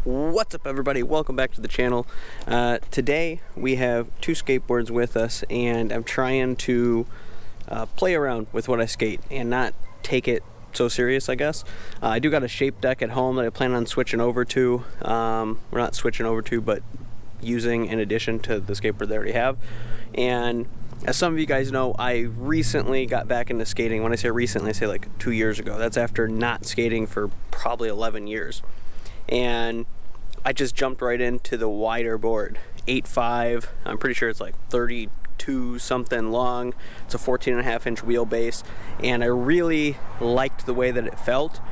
What's up, everybody? Welcome back to the channel. Today we have two skateboards with us, and I'm trying to play around with what I skate and not take it so serious, I guess. I do got a shape deck at home that I plan on switching over to. We're not switching over to, but using in addition to the skateboard they already have. And as some of you guys know, I recently got back into skating. When I say recently, I say like 2 years ago. That's after not skating for probably 11 years. And I just jumped right into the wider board, 8.5. I'm pretty sure it's like 32 something long. It's a 14.5-inch wheelbase, and I really liked the way that it felt.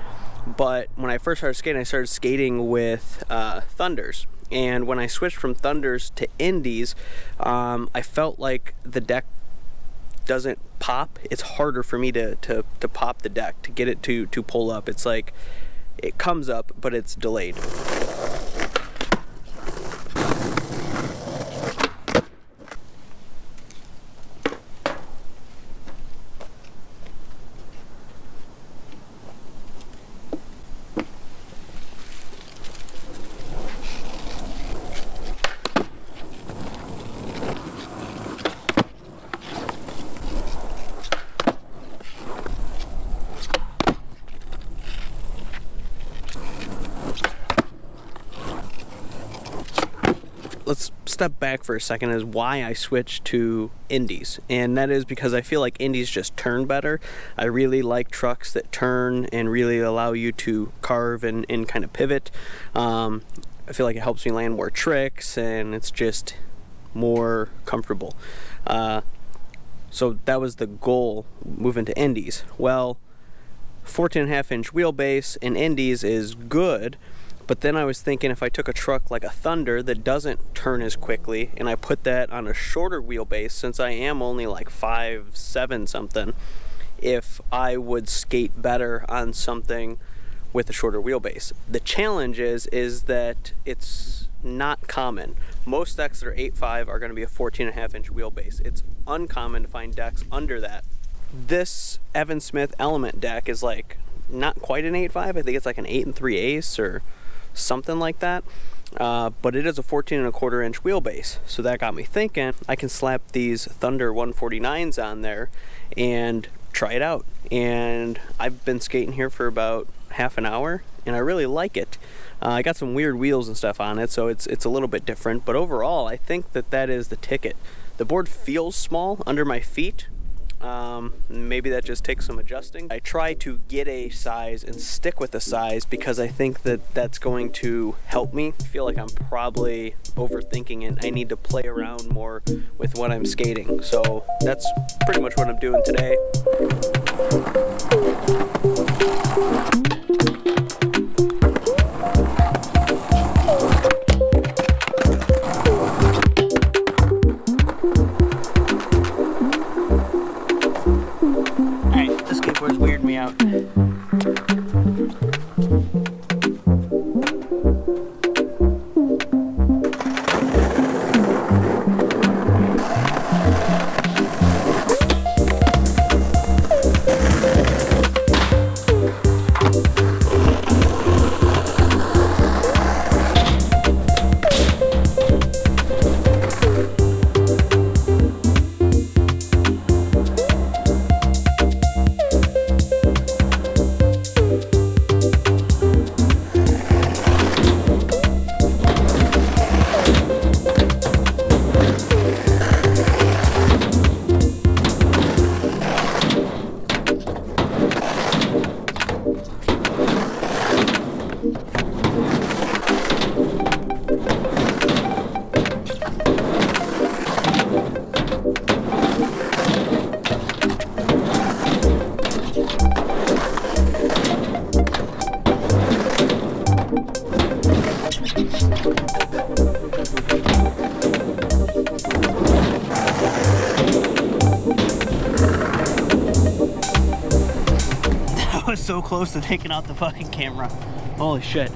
But when I first started skating with Thunders. And when I switched from Thunders to Indies, I felt like the deck doesn't pop. It's harder for me to pop the deck, to get it to pull up. It's like it comes up, but it's delayed. Let's step back for a second as why I switched to Indies, and that is because I feel like Indies just turn better. I really like trucks that turn and really allow you to carve and kind of pivot. I feel like it helps me land more tricks, and it's just more comfortable. So that was the goal moving to Indies. Well, 14.5-inch wheelbase in Indies is good. But then I was thinking, if I took a truck like a Thunder that doesn't turn as quickly and I put that on a shorter wheelbase, since I am only like 5'7" something, if I would skate better on something with a shorter wheelbase. The challenge is that it's not common. Most decks that are 8.5 are going to be a 14.5-inch wheelbase. It's uncommon to find decks under that. This Evan Smith Element deck is like not quite an 8.5. I think it's like an 8 3/8 or something like that, but it is a 14.25-inch wheelbase. So that got me thinking, I can slap these Thunder 149s on there and try it out. And I've been skating here for about half an hour, and I really like it. I got some weird wheels and stuff on it, so it's a little bit different, but overall I think that is the ticket. The board feels small under my feet. Maybe that just takes some adjusting. I try to get a size and stick with the size because I think that that's going to help me. I feel like I'm probably overthinking it. I need to play around more with what I'm skating. So that's pretty much what I'm doing today. Skateboards weird me out. was so close to taking out the fucking camera. Holy shit.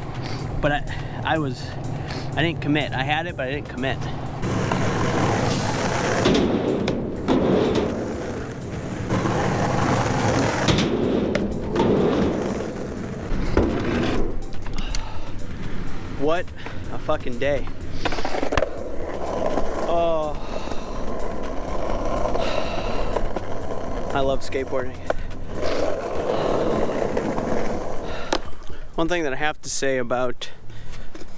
But I didn't commit. I had it, but I didn't commit. What a fucking day. Oh, I love skateboarding. One thing that I have to say about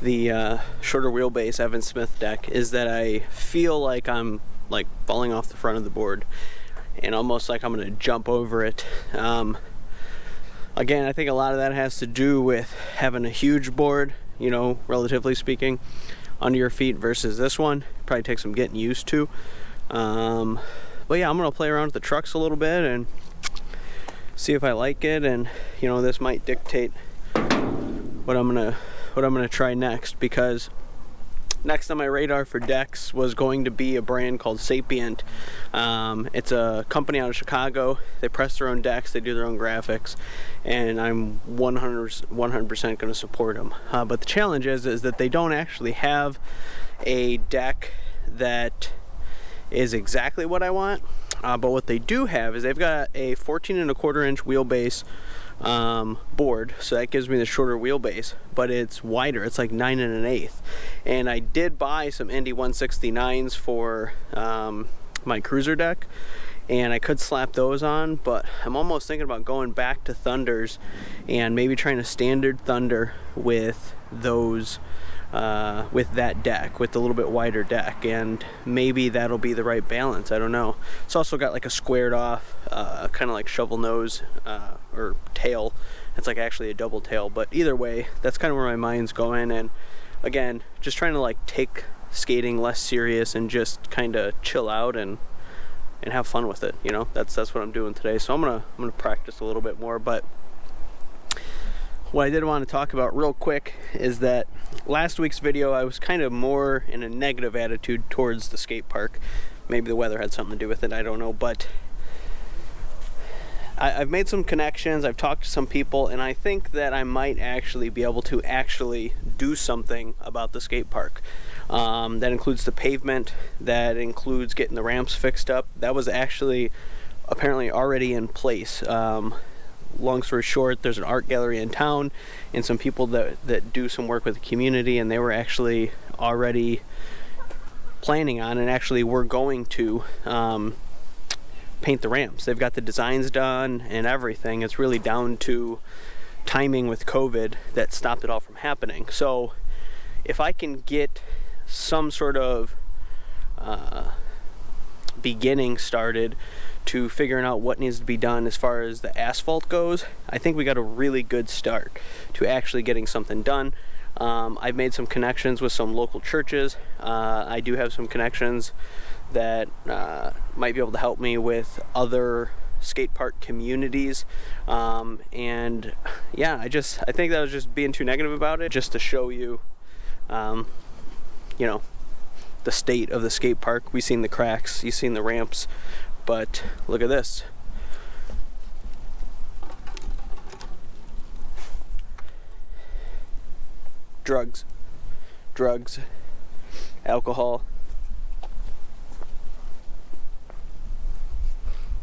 the shorter wheelbase Evan Smith deck is that I feel like I'm like falling off the front of the board and almost like I'm gonna jump over it. Again, I think a lot of that has to do with having a huge board, you know, relatively speaking, under your feet versus this one. Probably takes some getting used to. But yeah, I'm gonna play around with the trucks a little bit and see if I like it, and you know, this might dictate what I'm gonna try next, because next on my radar for decks was going to be a brand called Sapient. It's a company out of Chicago. They press their own decks, they do their own graphics, and I'm 100% going to support them. But the challenge is that they don't actually have a deck that is exactly what I want. But what they do have is they've got a 14.25 inch wheelbase board, so that gives me the shorter wheelbase, but it's wider. It's like 9 1/8. And I did buy some Indy 169s for my cruiser deck, and I could slap those on, but I'm almost thinking about going back to Thunders and maybe trying a standard Thunder with those with that deck, with a little bit wider deck, and maybe that'll be the right balance. I don't know. It's also got like a squared off kind of like shovel nose or tail. It's like actually a double tail, but either way, that's kind of where my mind's going. And again, just trying to like take skating less serious and just kind of chill out and have fun with it, you know. That's what I'm doing today. So I'm gonna practice a little bit more. But what I did want to talk about real quick is that last week's video I was kind of more in a negative attitude towards the skate park. Maybe the weather had something to do with it, I don't know, but I've made some connections, I've talked to some people, and I think that I might actually be able to actually do something about the skate park. That includes the pavement, that includes getting the ramps fixed up. That was actually apparently already in place. Long story short, there's an art gallery in town and some people that do some work with the community, and they were actually already planning on, and actually we're going to paint the ramps. They've got the designs done and everything. It's really down to timing with COVID that stopped it all from happening. So if I can get some sort of beginning started to figuring out what needs to be done as far as the asphalt goes, I think we got a really good start to actually getting something done. I've made some connections with some local churches. I do have some connections that might be able to help me with other skate park communities, and yeah, I think that was just being too negative about it, just to show you you know, the state of the skate park. We've seen the cracks, you've seen the ramps, but look at this. Drugs, alcohol,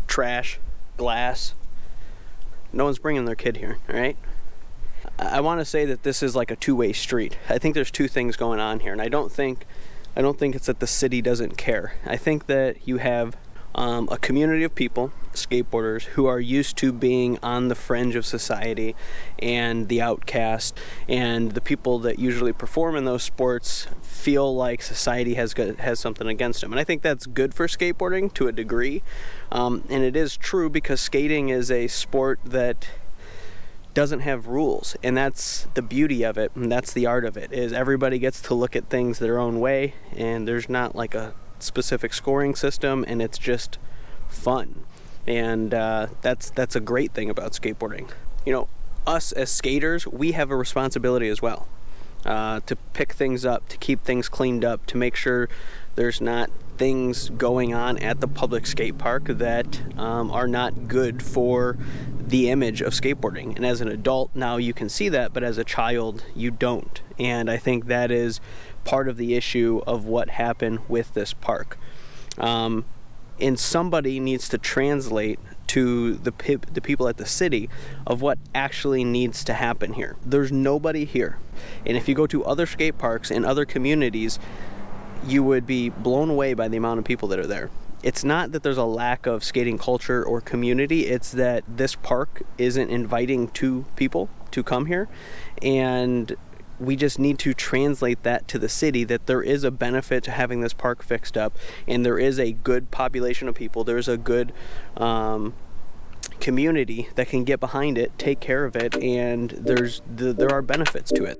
trash, glass. No one's bringing their kid here, all right? I want to say that this is like a two-way street. I think there's two things going on here, and I don't think it's that the city doesn't care. I think that you have a community of people, skateboarders, who are used to being on the fringe of society and the outcast, and the people that usually perform in those sports feel like society has something against them. And I think that's good for skateboarding to a degree, and it is true, because skating is a sport that doesn't have rules, and that's the beauty of it, and that's the art of it, is everybody gets to look at things their own way, and there's not like a specific scoring system, and it's just fun. And that's a great thing about skateboarding. You know, us as skaters, we have a responsibility as well, to pick things up, to keep things cleaned up, to make sure there's not things going on at the public skate park that are not good for the image of skateboarding. And as an adult now you can see that, but as a child you don't. And I think that is part of the issue of what happened with this park. And somebody needs to translate to the people at the city of what actually needs to happen here. There's nobody here. And if you go to other skate parks in other communities, you would be blown away by the amount of people that are there. It's not that there's a lack of skating culture or community, it's that this park isn't inviting to people to come here, and we just need to translate that to the city, that there is a benefit to having this park fixed up, and there is a good population of people, there's a good community that can get behind it, take care of it, and there are benefits to it.